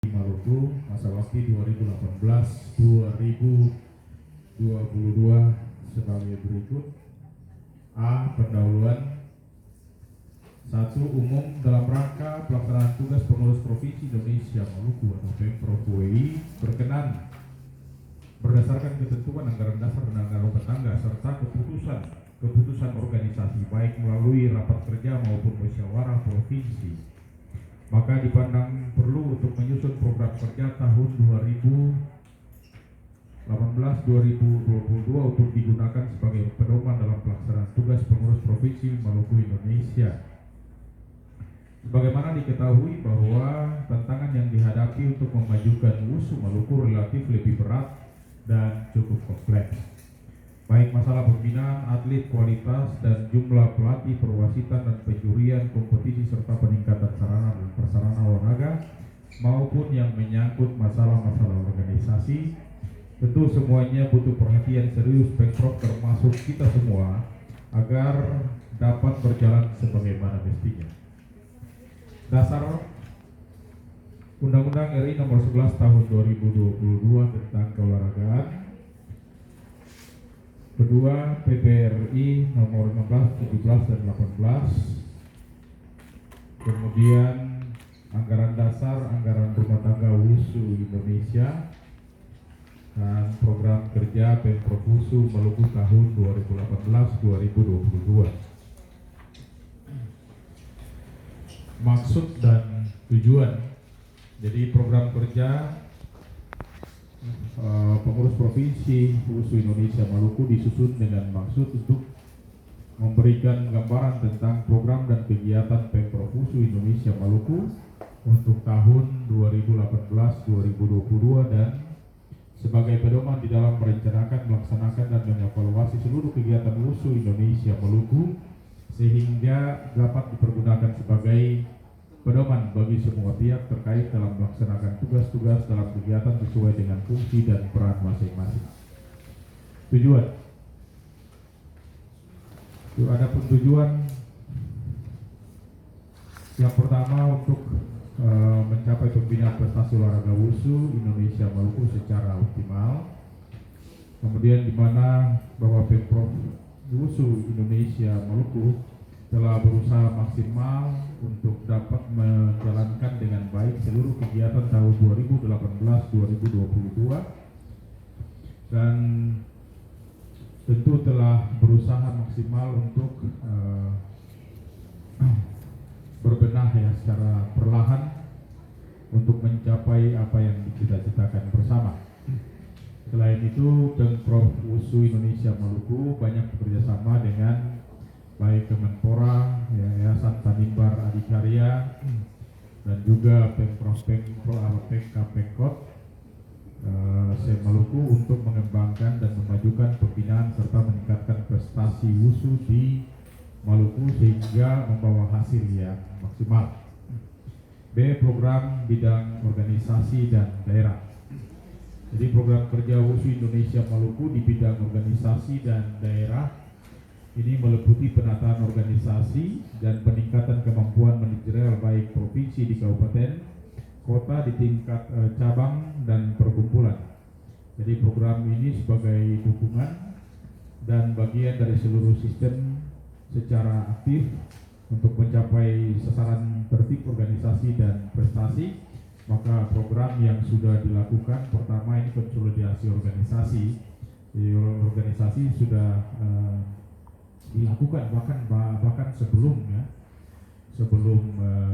Maluku masa bakti 2018-2022 sebagai berikut. A. Pendahuluan. 1. Umum dalam rangka pelaksanaan tugas pengurus Provinsi Indonesia Maluku atau Pemprov DKI berkenan berdasarkan ketentuan anggaran dasar dan anggaran rumah tangga serta keputusan organisasi baik melalui rapat kerja maupun musyawarah provinsi, maka dipandang perlu untuk menyusun program kerja tahun 2018-2022 untuk digunakan sebagai pedoman dalam pelaksanaan tugas pengurus Provinsi Maluku Indonesia. Sebagaimana diketahui bahwa tantangan yang dihadapi untuk memajukan WUSU Maluku relatif lebih berat dan cukup kompleks. Baik masalah pembinaan atlet, kualitas dan jumlah pelatih, perwasitan dan penjurian kompetisi serta peningkatan sarana dan prasarana olahraga maupun yang menyangkut masalah-masalah organisasi, tentu semuanya butuh perhatian serius Pemprov termasuk kita semua agar dapat berjalan sebagaimana mestinya. Dasar Undang-Undang RI Nomor 11 Tahun 2022 tentang keolahragaan. Kedua, PBRI Nomor 16, 17 dan 18. Kemudian anggaran dasar, anggaran rumah tangga WUSU Indonesia dan program kerja Pemprov WUSU Maluku tahun 2018-2022. Maksud dan tujuan. Jadi program kerja pengurus Provinsi WUSU Indonesia Maluku disusun dengan maksud untuk memberikan gambaran tentang program dan kegiatan Pemprov WUSU Indonesia Maluku untuk tahun 2018-2022 dan sebagai pedoman di dalam merencanakan, melaksanakan dan mengevaluasi seluruh kegiatan WUSU Indonesia Maluku sehingga dapat dipergunakan sebagai pedoman bagi semua pihak terkait dalam melaksanakan tugas-tugas dalam kegiatan sesuai dengan fungsi dan peran masing-masing. Tujuan. Adapun tujuan yang pertama untuk mencapai pembinaan prestasi olahraga WUSU Indonesia Maluku secara optimal. Kemudian di mana bahwa Pemprov WUSU Indonesia Maluku telah berusaha maksimal untuk dapat menjalankan dengan baik seluruh kegiatan tahun 2018-2022 dan tentu telah berusaha maksimal untuk berbenah ya secara perlahan untuk mencapai apa yang dicita-citakan bersama. Selain itu, Pemprov WUSU Indonesia Maluku banyak bekerjasama dengan baik Kemenpora, Yayasan Tanimbar Adikarya dan juga Pemprov Pemkot Maluku untuk mengembangkan dan memajukan pembinaan serta meningkatkan prestasi WUSU di Maluku sehingga membawa hasil yang maksimal. B. Program bidang organisasi dan daerah. Jadi program kerja WUSU Indonesia Maluku di bidang organisasi dan daerah ini meliputi penataan organisasi dan peningkatan kemampuan manajerial baik provinsi di kabupaten, kota di tingkat cabang dan perkumpulan. Jadi program ini sebagai dukungan dan bagian dari seluruh sistem secara aktif untuk mencapai sasaran tertib organisasi dan prestasi. Maka program yang sudah dilakukan pertama ini konsolidasi organisasi. Jadi organisasi sudah dilakukan bahkan sebelum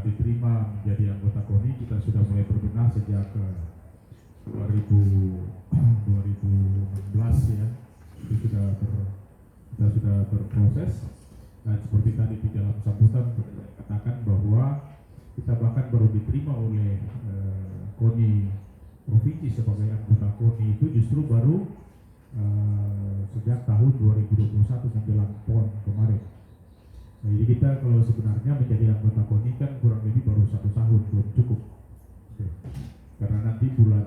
diterima menjadi anggota KONI kita sudah mulai berbenah sejak 2016 ya. Itu kita sudah berproses dan seperti tadi di dalam sambutan saya katakan bahwa kita bahkan baru diterima oleh KONI provinsi sebagai anggota KONI itu justru baru sejak tahun 2021 menjelang PON kemarin. Nah, jadi kita kalau sebenarnya menjadi anggota KONI kan kurang lebih baru 1 tahun, belum cukup. Oke. Karena nanti bulan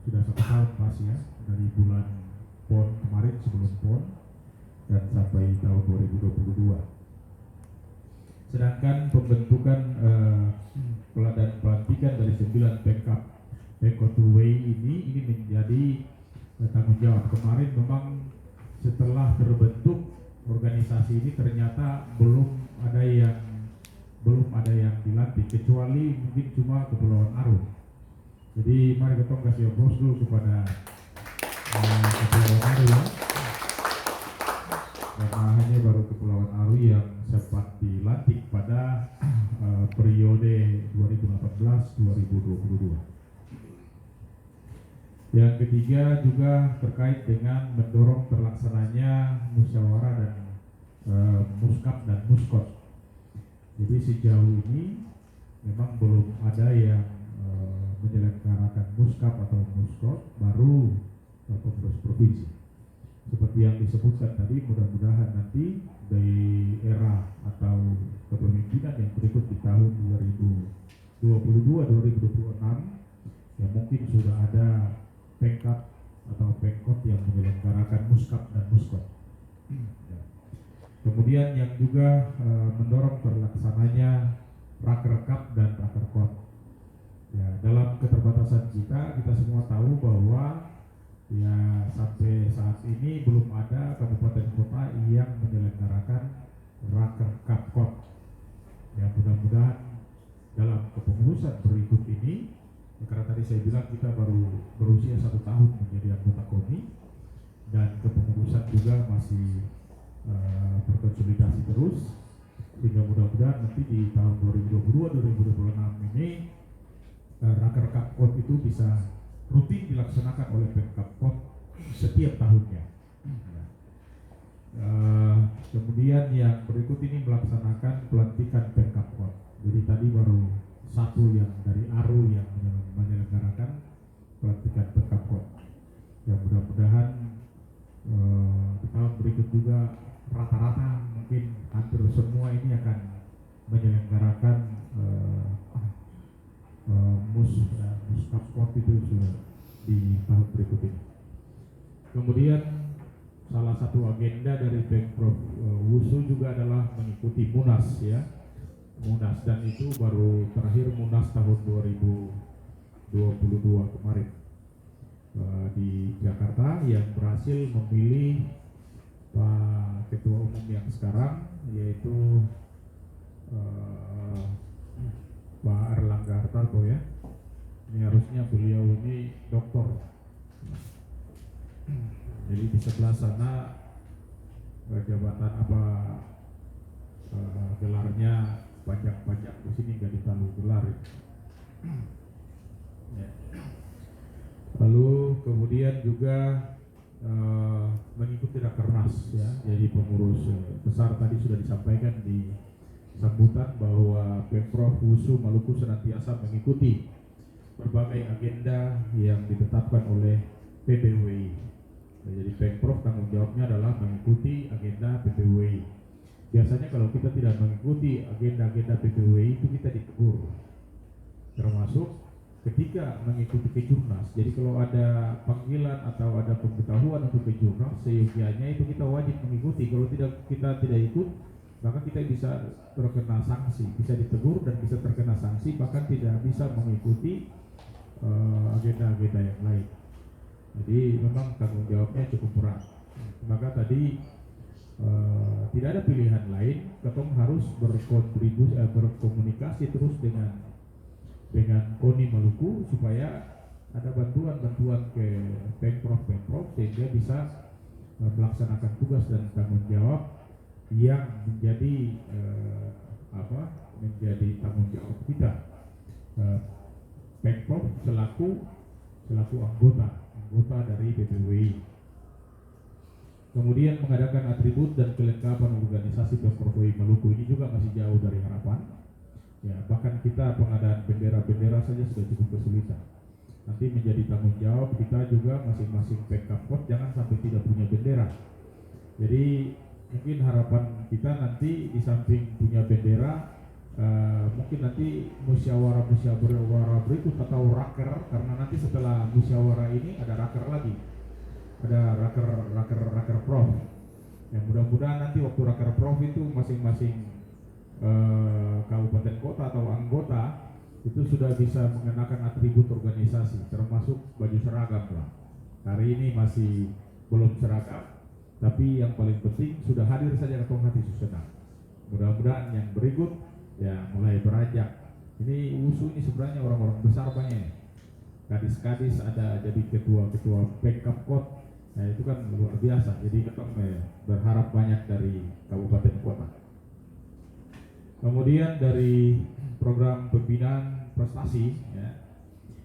sudah 1 tahun Mas ya, dari bulan PON kemarin sebelum PON dan sampai tahun 2022. Sedangkan pembentukan dan pelantikan dari 9 Pemkot Way ini menjadi tanggung jawab. Kemarin memang setelah terbentuk organisasi ini ternyata belum ada yang dilantik kecuali mungkin cuma Kepulauan Aru. Jadi mari kita kasih applause dulu kepada Kepulauan Aru ya. Karena hanya baru Kepulauan Aru yang sempat dilantik pada periode 2018-2022. Yang ketiga juga terkait dengan mendorong terlaksananya musyawarah dan muskap dan muskot. Jadi sejauh ini memang belum ada yang menyelenggarakan muskap atau muskot, baru pengurus provinsi. Seperti yang disebutkan tadi, mudah-mudahan nanti di era atau kepemimpinan yang berikut di tahun 2022-2026 ya mungkin sudah ada Pemkap atau Pemkot yang menyelenggarakan muskap dan muskot. Kemudian yang juga mendorong terlaksananya rakerkap dan rakerkot. Ya, dalam keterbatasan kita semua tahu bahwa ya sampai saat ini belum ada kabupaten kota yang menyelenggarakan rakerkapkot. Ya, mudah-mudahan dalam kepengurusan berikut ini, karena tadi saya bilang kita baru berusia 1 tahun menjadi anggota KONI dan kepengurusan juga masih berkonsolidasi terus, sehingga mudah-mudahan nanti di tahun 2022-2026 ini rakerkapkot itu bisa rutin dilaksanakan oleh Pemkapkot setiap tahunnya. Kemudian yang berikut ini melaksanakan pelantikan Pemkapkot. Jadi tadi baru satu yang dari Aru yang menyelenggarakan pelantikan Pemkapkot. Yang mudah-mudahan di tahun berikut juga rata-rata mungkin hampir semua ini akan menyelenggarakan muskapkot itu sudah di tahun berikut ini. Kemudian salah satu agenda dari Pemprov Wusu juga adalah mengikuti Munas ya. Munas, dan itu baru terakhir Munas tahun 2022 kemarin di Jakarta yang berhasil memilih Pak Ketua Umum yang sekarang, yaitu Pak Erlangga Hartarto ya. Ini harusnya beliau ini doktor. Jadi di sebelah sana jabatan apa gelarnya pajak di sini nggak ditaruh gelar. Ya. Lalu kemudian juga mengikuti rakernas ya. Jadi pengurus besar tadi sudah disampaikan di sambutan bahwa Pemprov Wusu Maluku senantiasa mengikuti berbagai agenda yang ditetapkan oleh PPWI. Jadi Pemprov tanggung jawabnya adalah mengikuti agenda PPWI. Biasanya kalau kita tidak mengikuti agenda-agenda PPWI itu kita ditegur. Termasuk ketika mengikuti Kejurnas. Jadi kalau ada panggilan atau ada pemberitahuan untuk Kejurnas, seyogianya itu kita wajib mengikuti. Kalau kita tidak ikut, maka kita bisa terkena sanksi, bisa ditegur dan bisa terkena sanksi, bahkan tidak bisa mengikuti agenda-agenda yang lain. Jadi memang tanggung jawabnya cukup berat. Maka tadi tidak ada pilihan lain, Ketum harus berkomunikasi terus dengan KONI Maluku supaya ada bantuan ke Pemprov sehingga bisa melaksanakan tugas dan tanggung jawab yang menjadi tanggung jawab kita. Pemprov selaku anggota dari PPWI. Kemudian mengadakan atribut dan kelengkapan organisasi Pemprov Maluku ini juga masih jauh dari harapan. Ya, bahkan kita pengadaan bendera saja sudah cukup kesulitan. Nanti menjadi tanggung jawab kita juga masing-masing Pemkapkot jangan sampai tidak punya bendera. Jadi mungkin harapan kita nanti di samping punya bendera, mungkin nanti musyawarah berikut atau raker, karena nanti setelah musyawarah ini ada raker lagi, ada raker prof. Yang mudah-mudahan nanti waktu raker prof itu masing-masing kabupaten kota atau anggota itu sudah bisa mengenakan atribut organisasi, termasuk baju seragam lah. Hari ini masih belum seragam, tapi yang paling penting sudah hadir saja Ketua Hati Susenang. Mudah-mudahan yang berikut ya mulai beranjak. Ini USU ini sebenarnya orang-orang besar banyak. Kadis-kadis ada jadi ketua-ketua Pemkapkot. Nah itu kan luar biasa. Jadi kita berharap banyak dari kabupaten kota. Kemudian dari program pembinaan prestasi, ya,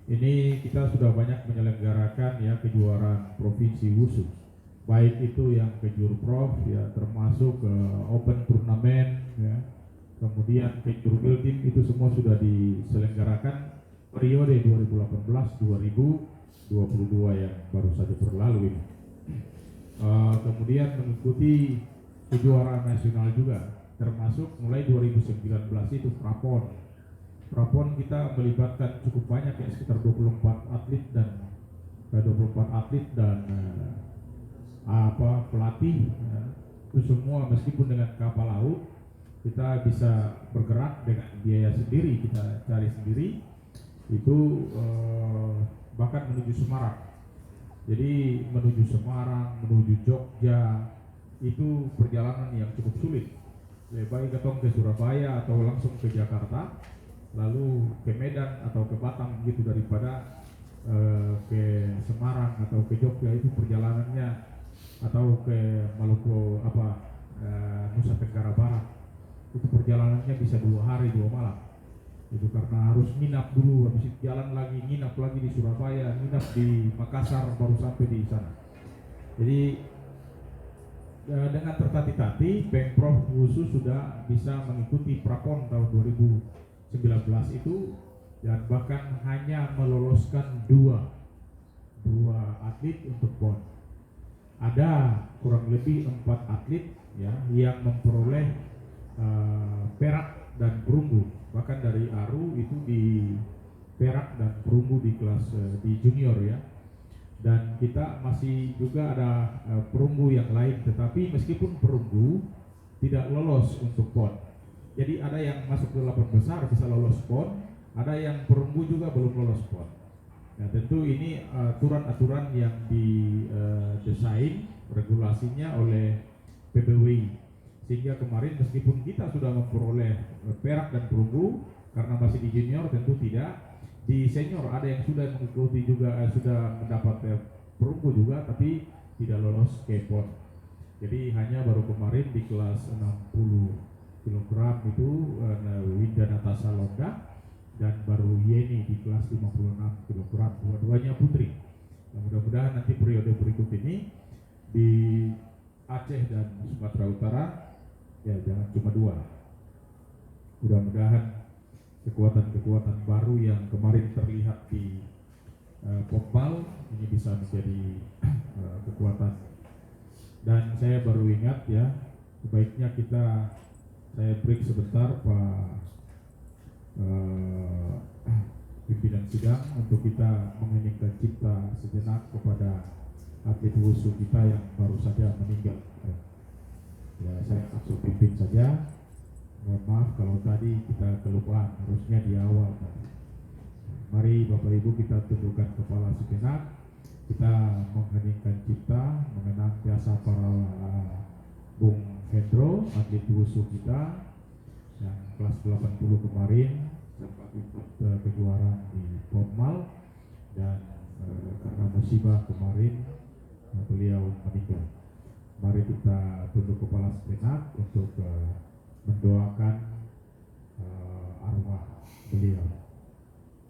ini kita sudah banyak menyelenggarakan ya kejuaraan provinsi WUSU, baik itu yang kejurprov ya termasuk open turnamen, ya, kemudian kejurbil tim itu semua sudah diselenggarakan periode 2018-2022 yang baru saja berlalu ini. Kemudian mengikuti kejuaraan nasional juga, termasuk mulai 2019 itu Prapon. Prapon kita melibatkan cukup banyak ya, sekitar 24 atlet dan pelatih ya. Itu semua meskipun dengan kapal laut kita bisa bergerak dengan biaya sendiri, kita cari sendiri itu bahkan menuju Semarang. Jadi menuju Semarang, menuju Jogja itu perjalanan yang cukup sulit. Baik ketong ke Surabaya atau langsung ke Jakarta, lalu ke Medan atau ke Batam gitu, daripada ke Semarang atau ke Jogja itu perjalanannya, atau ke Maluku Nusa Tenggara Barat itu perjalanannya bisa 2 hari 2 malam. Itu karena harus nginap dulu, habis itu jalan lagi, nginap lagi di Surabaya, nginap di Makassar, baru sampai di sana. Jadi dengan tertati-tati Pemprov WUSU sudah bisa mengikuti Prapon tahun 2019 itu, dan bahkan hanya meloloskan dua atlet untuk PON. Ada kurang lebih 4 atlet ya yang memperoleh perak dan perunggu, bahkan dari ARU itu di perak dan perunggu di kelas di junior ya. Dan kita masih juga ada perunggu yang lain, tetapi meskipun perunggu tidak lolos untuk PON. Jadi ada yang masuk ke 8 besar bisa lolos PON, ada yang perunggu juga belum lolos PON. Nah tentu ini aturan-aturan yang didesain regulasinya oleh PBWI, sehingga kemarin meskipun kita sudah memperoleh perak dan perunggu, karena masih di junior tentu tidak. Di senior ada yang sudah mengikuti juga, sudah mendapat perunggu juga, tapi tidak lolos ke PON. Jadi hanya baru kemarin di kelas 60 kg itu Winda Natasha Longga, dan baru Yeni di kelas 56 kg, dua-duanya putri. Nah, mudah-mudahan nanti periode berikut ini di Aceh dan Sumatera Utara ya jangan cuma 2. Mudah-mudahan kekuatan-kekuatan baru yang kemarin terlihat di Popmal ini bisa menjadi kekuatan. Dan saya baru ingat ya, sebaiknya saya break sebentar Pak pimpinan sidang, untuk kita mengeningkan cipta sejenak kepada atlet WUSU kita yang baru saja meninggal. Ya, saya langsung pimpin saja. Mohon maaf kalau tadi kita kelupaan, harusnya di awal tadi. Mari Bapak Ibu kita tundukkan kepala sejenak, kita mengheningkan cipta mengenang jasa para Bung Hendro, atlet WUSU kita yang kelas 80 kemarin sempat ikut kejuaraan di Popmal, dan karena musibah kemarin beliau meninggal. Mari kita tunduk kepala sejenak untuk mendoakan arwah beliau.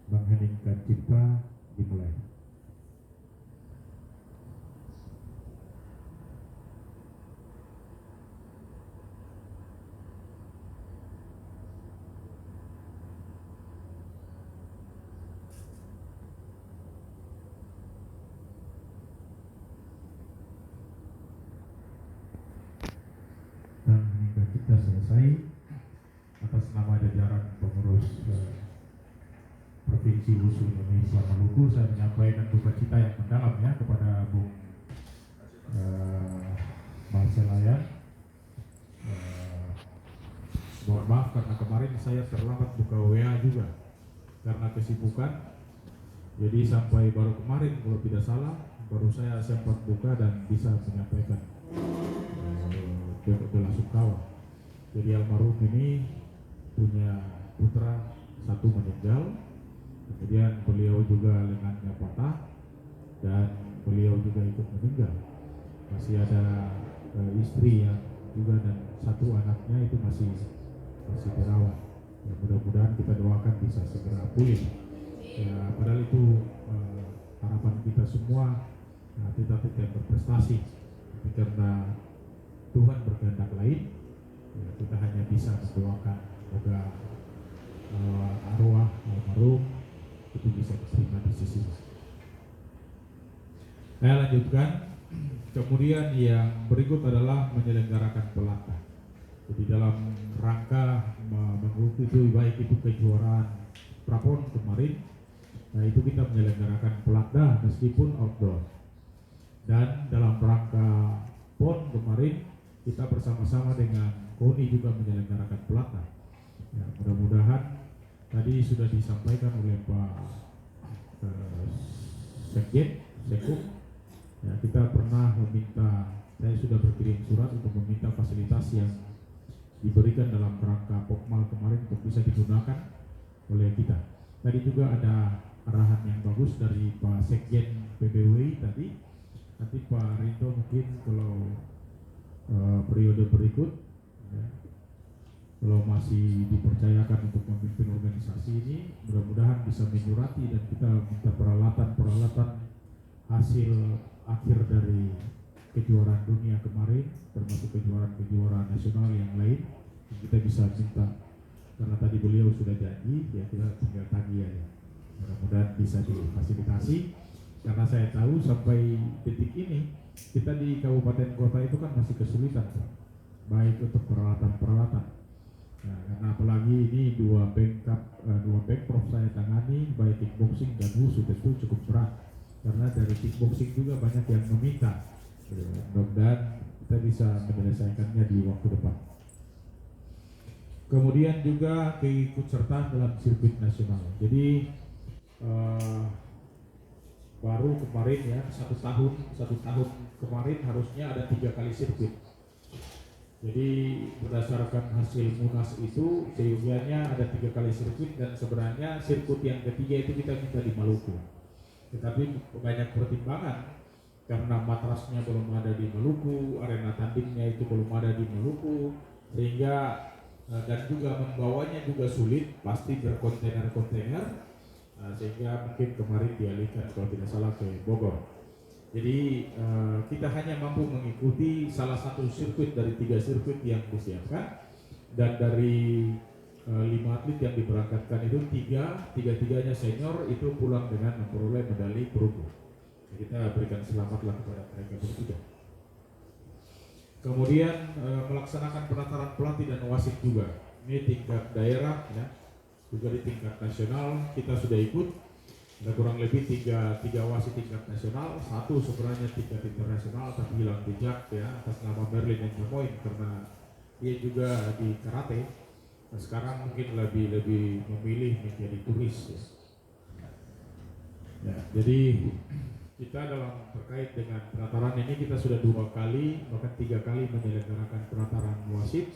Mengheningkan cipta dimulai. Dan meninggal cipta selesai. Atas nama jajaran pengurus Provinsi WUSU Indonesia Maluku, saya menyampaikan duka cita yang mendalam ya kepada Bung Marcelayan, Mohon maaf karena kemarin saya terlambat buka WA juga karena kesibukan. Jadi sampai baru kemarin kalau tidak salah baru saya sempat buka dan bisa menyampaikan bela sungkawa. Jadi almarhum ini punya putra satu meninggal, kemudian beliau juga lengannya patah dan beliau juga ikut meninggal. Masih ada istri yang juga dan satu anaknya itu masih dirawat. Ya, mudah-mudahan kita doakan bisa segera pulih. Ya, padahal itu harapan kita semua, atlet-atlet yang berprestasi. Tapi karena Tuhan berkehendak lain, ya, kita hanya bisa mendoakan semoga arwah almarhum itu bisa diterima di sisi. Saya lanjutkan. Kemudian yang berikut adalah menyelenggarakan pelatih. Jadi dalam rangka mengikuti baik itu kejuaraan Prapon kemarin, nah itu kita menyelenggarakan pelatih meskipun outdoor. Dan dalam rangka PON kemarin kita bersama-sama dengan KONI juga menyelenggarakan pelatih. Ya, mudah-mudahan tadi sudah disampaikan oleh Pak Sekjen, Sekuk. Ya, kita pernah meminta, saya sudah berkirim surat untuk meminta fasilitas yang diberikan dalam rangka Pokmal kemarin untuk bisa digunakan oleh kita. Tadi juga ada arahan yang bagus dari Pak Sekjen PBWI tadi. Nanti Pak Rinto mungkin kalau periode berikut, ya, kalau masih dipercayakan untuk memimpin organisasi ini, mudah-mudahan bisa menyurati dan kita minta peralatan hasil akhir dari kejuaraan dunia kemarin, termasuk kejuaraan nasional yang lain, kita bisa minta, karena tadi beliau sudah janji, ya kita tinggal tagih aja. Mudah-mudahan bisa difasilitasi, karena saya tahu sampai detik ini kita di kabupaten kota itu kan masih kesulitan, baik untuk peralatan. Nah, karena apalagi ini dua backprop saya tangani, baik kickboxing dan wushu, tentu cukup berat. Karena dari kickboxing juga banyak yang meminta. Mudah-mudahan kita bisa menyelesaikannya di waktu depan. Kemudian juga keikutsertaan dalam sirkuit nasional. Jadi baru kemarin ya satu tahun kemarin harusnya ada 3 kali sirkuit. Jadi berdasarkan hasil Munas itu sehingga ada 3 kali sirkuit dan sebenarnya sirkuit yang ketiga itu kita minta di Maluku. Tetapi banyak pertimbangan karena matrasnya belum ada di Maluku, arena tandingnya itu belum ada di Maluku, sehingga dan juga membawanya juga sulit, pasti berkontainer-kontainer, sehingga mungkin kemarin dialihkan kalau tidak salah ke Bogor. Jadi kita hanya mampu mengikuti salah satu sirkuit dari 3 sirkuit yang disiapkan, dan dari 5 atlet yang diberangkatkan itu tiga-tiganya senior itu pulang dengan memperoleh medali perunggu. Kita berikan selamatlah kepada mereka bertiga. Kemudian melaksanakan penataran pelatih dan wasit juga. Ini tingkat daerah ya, juga di tingkat nasional kita sudah ikut. Ada kurang lebih tiga wasit tingkat nasional, satu sebenarnya tingkat internasional tapi hilang jejak ya atas nama Merlin dan Jamoin karena dia juga di karate. Nah, sekarang mungkin lebih memilih menjadi turis ya. Ya, jadi kita dalam terkait dengan penataran ini kita sudah 2 kali bahkan 3 kali menyelenggarakan penataran wasit,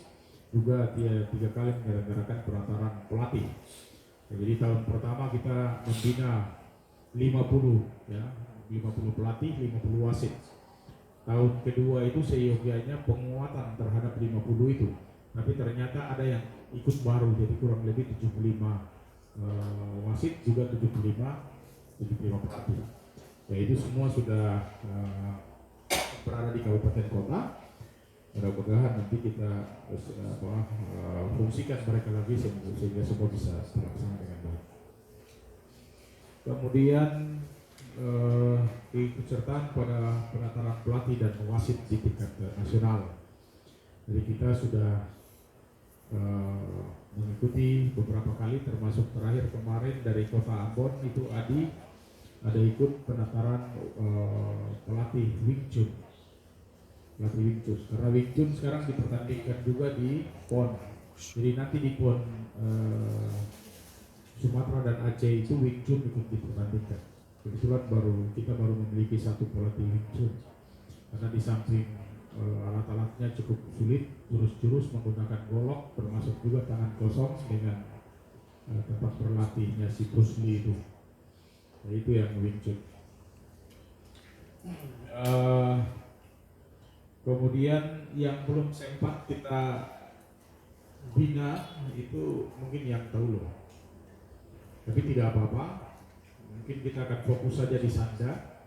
juga 3 kali menyelenggarakan penataran pelatih. Ya, jadi tahun pertama kita membina 50 ya, 50 pelatih, 50 wasit. Tahun kedua itu seyogianya penguatan terhadap 50 itu. Tapi ternyata ada yang ikut baru, jadi kurang lebih 75 wasit, juga 75 pelatih. Ya itu semua sudah berada di kabupaten kota. Mudah-mudahan nanti kita fungsikan mereka lagi sehingga semua bisa terlaksana dengan baik. Kemudian keikutsertaan pada penataran pelatih dan wasit di tingkat nasional. Jadi kita sudah mengikuti beberapa kali, termasuk terakhir kemarin dari Kota Ambon itu Adi ada ikut penataran pelatih Wing Chun. Karena Wing Chun sekarang dipertandingkan juga di PON. Jadi nanti di PON Sumatera dan Aceh itu Wing Chun ikut dipertandingkan. Kebetulan kita baru memiliki satu pelatih Wing Chun. Karena di samping alat-alatnya cukup sulit, jurus-jurus menggunakan golok, termasuk juga tangan kosong dengan tempat berlatihnya si Bruce Lee itu. Nah, itu yang Wing Chun. Kemudian yang belum sempat kita bina itu mungkin yang tahu loh. Tapi tidak apa-apa, mungkin kita akan fokus saja di Sanda,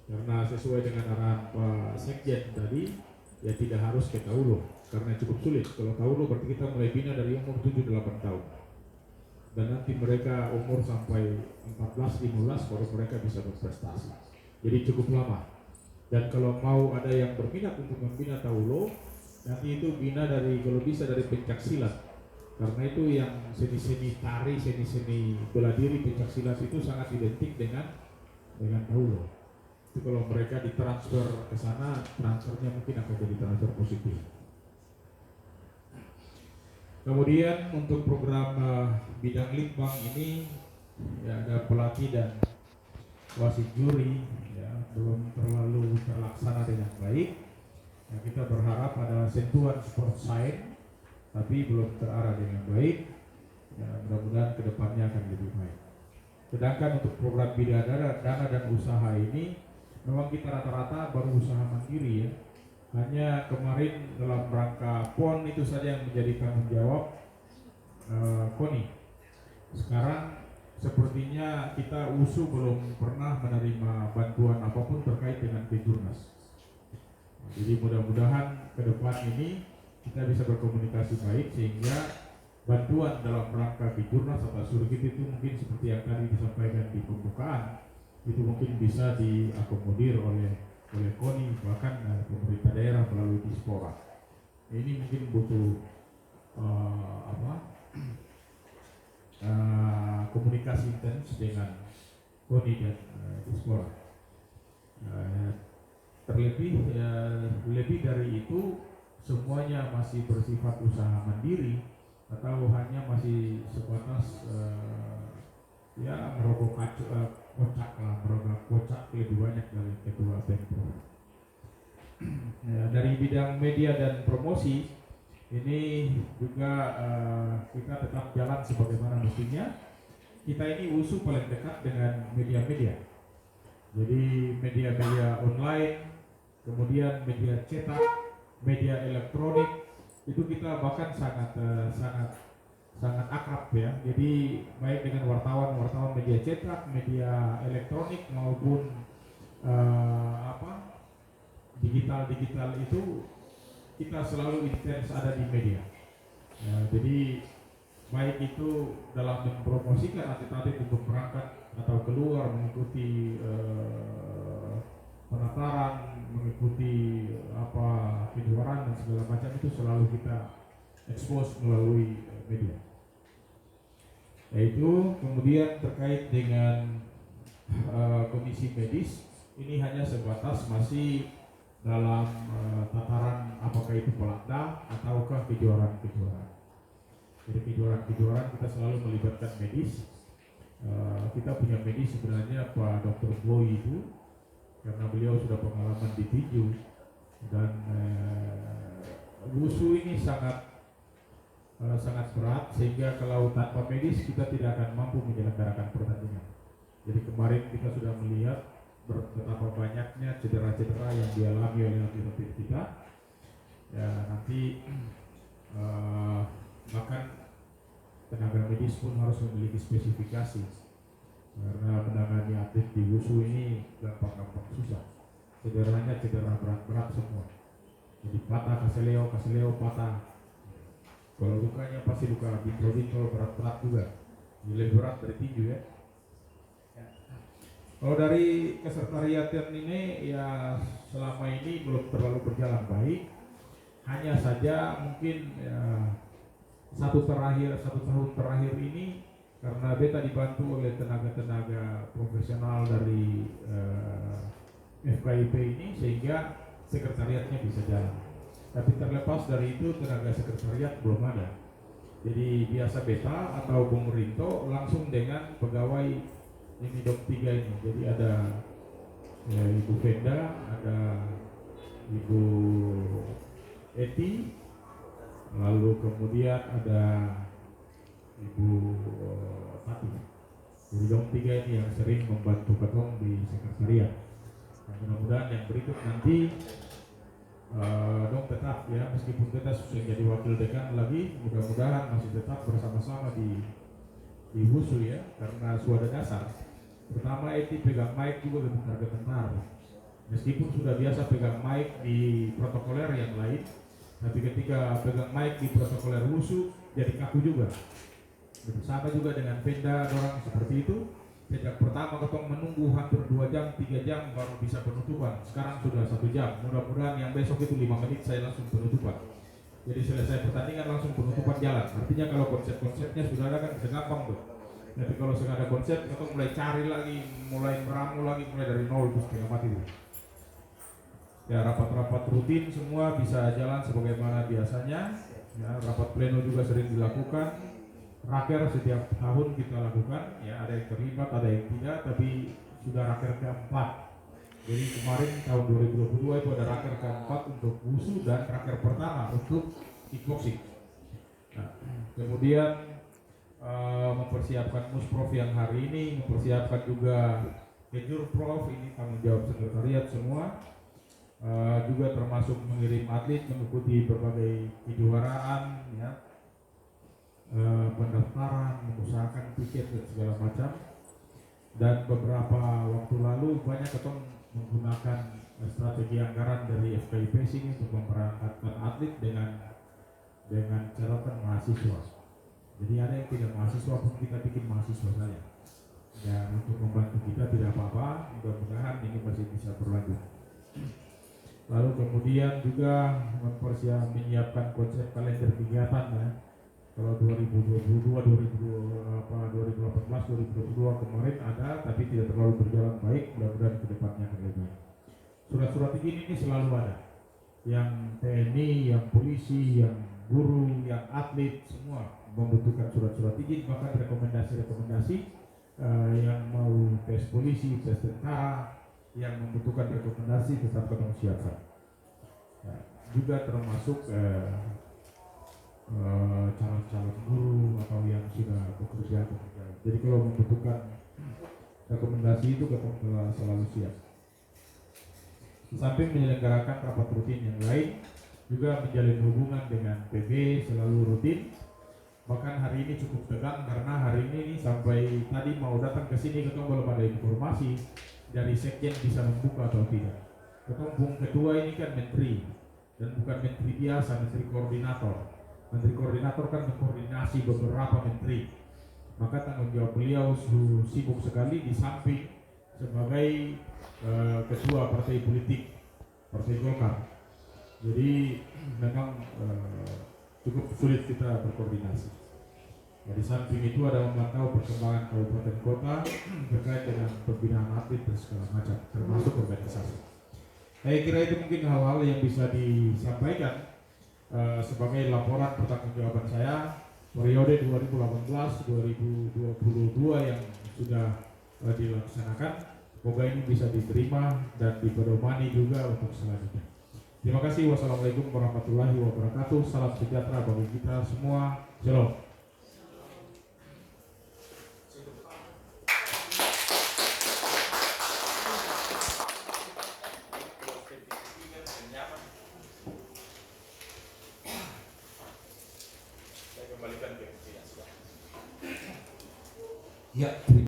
karena sesuai dengan arahan Pak Sekjen tadi, ya tidak harus ke Taulo, karena cukup sulit. Kalau Taulo berarti kita mulai bina dari umur 7-8 tahun, dan nanti mereka umur sampai 14-15 baru mereka bisa berprestasi. Jadi cukup lama. Dan kalau mau ada yang berminat untuk membina Taulo, nanti itu bina dari, kalau bisa dari pencak silat. Karena itu yang seni-seni tari, seni-seni bela diri pencak silat itu sangat identik dengan Taulo. Itu kalau mereka ditransfer ke sana, transfernya mungkin akan jadi transfer positif. Kemudian untuk program bidang litbang ini ya, ada pelatih dan wasit juri, ya, belum terlalu terlaksana dengan baik. Ya, kita berharap ada sentuhan sport science, tapi belum terarah dengan baik. Ya, mudah-mudahan kedepannya akan lebih baik. Sedangkan untuk program bidang dana dan usaha ini, memang kita rata-rata baru usaha mandiri ya. Hanya kemarin dalam rangka PON itu saja yang menjadi tanggung jawab KONI. Sekarang sepertinya kita USU belum pernah menerima bantuan apapun terkait dengan Kejurnas. Jadi mudah-mudahan ke depan ini kita bisa berkomunikasi baik sehingga bantuan dalam rangka Kejurnas atau surgit itu mungkin seperti yang tadi disampaikan di pembukaan, itu mungkin bisa diakomodir oleh KONI, bahkan pemerintah daerah melalui Dispora. Ini mungkin butuh komunikasi intens dengan KONI dan Dispora. Terlebih lebih dari itu, semuanya masih bersifat usaha mandiri atau hanya masih sebatas merogoh kocak lebih banyak dari ketua Pemprov. Ya, dari bidang media dan promosi ini juga kita tetap jalan sebagaimana mestinya. Kita ini USU paling dekat dengan media-media. Jadi media-media online, kemudian media cetak, media elektronik, itu kita bahkan sangat akrab ya. Jadi baik dengan wartawan media cetak, media elektronik maupun digital itu kita selalu intens ada di media. Ya, jadi baik itu dalam mempromosikan atlet-atlet untuk berangkat atau keluar mengikuti penataran, mengikuti kejuaraan dan segala macam, itu selalu kita expose melalui media. Yaitu kemudian terkait dengan komisi medis, ini hanya sebatas masih dalam tataran apakah itu pelatda ataukah kejuaraan-kejuaraan. Jadi kejuaraan-kejuaraan kita selalu melibatkan medis. Kita punya medis sebenarnya Pak Dr. Boy itu, karena beliau sudah pengalaman di Tinju, dan wusu ini sangat berat sehingga kalau tanpa medis kita tidak akan mampu menyelenggarakan pertandingan. Jadi kemarin kita sudah melihat betapa banyaknya cedera-cedera yang dialami oleh atlet kita. Ya, nanti bahkan tenaga medis pun harus memiliki spesifikasi, karena menangani atlet di wusu ini gampang-gampang susah. Cederanya cedera berat-berat semua. Jadi patah kaseleo patah. Kalau lukanya pasti luka bintol berat-berat juga. Lebih berat dari tinju ya. Kalau dari kesekretariatan ini ya selama ini belum terlalu berjalan baik. Hanya saja mungkin ya, satu tahun terakhir ini karena beta dibantu oleh tenaga-tenaga profesional dari FKIP ini sehingga sekretariatnya bisa jalan. Tapi terlepas dari itu tenaga sekretariat belum ada. Jadi biasa beta atau Bung Rinto langsung dengan pegawai ini dok 3 ini. Jadi ada ya, Ibu Venda, ada Ibu Eti, lalu kemudian ada Ibu Tati. Jadi dong 3 ini yang sering membantu ketong di sekretariat. Nah, mudah-mudahan yang berikut nanti dong tetap ya, meskipun kita sudah jadi wakil dekan lagi, mudah-mudahan masih tetap bersama-sama di WUSU ya, karena suara dasar. Pertama Eti pegang mic juga gemetar-gemetar. Meskipun sudah biasa pegang mic di protokoler yang lain, tapi ketika pegang mic di protokoler WUSU jadi kaku juga. Bersama juga dengan Penda orang seperti itu. Sejak pertama ketong menunggu hampir 2 jam, 3 jam baru bisa penutupan. Sekarang sudah 1 jam. Mudah-mudahan yang besok itu 5 menit saya langsung penutupan. Jadi selesai pertandingan langsung penutupan jalan. Artinya kalau konsep-konsepnya sudah ada kan bisa gampang tuh. Tapi kalau sudah ada konsep, ketong mulai cari lagi, mulai meramu lagi, mulai dari nol terus setengah mati tuh. Ya rapat-rapat rutin semua bisa jalan sebagaimana biasanya. Ya, rapat pleno juga sering dilakukan. Raker setiap tahun kita lakukan, ya ada yang terlibat, ada yang tidak, tapi sudah raker keempat. Jadi kemarin tahun 2022 itu ada raker keempat untuk WUSU dan raker pertama untuk kickboxing. Nah, kemudian mempersiapkan musprof yang hari ini, mempersiapkan juga kejurprof, ini tanggung jawab sekretariat semua. Juga termasuk mengirim atlet mengikuti berbagai kejuaraan, ya. Pendaftaran, mengusahakan tiket dan segala macam. Dan beberapa waktu lalu banyak ketong menggunakan strategi anggaran dari FKIP ini untuk memberangkatkan atlet dengan catatan mahasiswa. Jadi ada yang tidak mahasiswa pun kita bikin mahasiswa saja. Dan untuk membantu kita tidak apa-apa, mudah-mudahan ini masih bisa berlanjut. Lalu kemudian juga menyiapkan konsep kalender kegiatan ya. Kalau 2022, 2018, 2022 kemarin ada, tapi tidak terlalu berjalan baik. Mudah-mudahan kedepannya akan lebih baik. Surat-surat izin ini selalu ada. Yang TNI, yang polisi, yang guru, yang atlet, semua membutuhkan surat-surat izin. Bahkan rekomendasi-rekomendasi yang mau tes polisi, tes tentara, yang membutuhkan rekomendasi tetap ketemu siapkan. Nah, juga termasuk calon-calon guru atau yang sudah bekerja. Jadi kalau membutuhkan rekomendasi itu kita selalu siap. Di samping menyelenggarakan rapat rutin yang lain, juga menjalin hubungan dengan PB selalu rutin. Bahkan hari ini cukup tegang karena hari ini sampai tadi mau datang ke sini ketemu belum ada informasi dari sekjen bisa membuka atau tidak. Ketemu ketua ini kan menteri dan bukan menteri biasa, menteri koordinator. Menteri koordinator kan mengkoordinasi beberapa menteri. Maka tanggung jawab beliau sibuk sekali di samping sebagai ketua partai politik, Partai Golkar. Jadi memang cukup sulit kita berkoordinasi. Di samping itu ada memantau perkembangan kabupaten kota terkait dengan pembinaan atlet dan segala macam, termasuk organisasi. Saya kira itu mungkin hal-hal yang bisa disampaikan sebagai laporan pertanggungjawaban saya periode 2018-2022 yang sudah dilaksanakan. Semoga ini bisa diterima dan dipedomani juga untuk selanjutnya. Terima kasih. Wassalamualaikum warahmatullahi wabarakatuh. Salam sejahtera bagi kita semua. Shalom. Ya.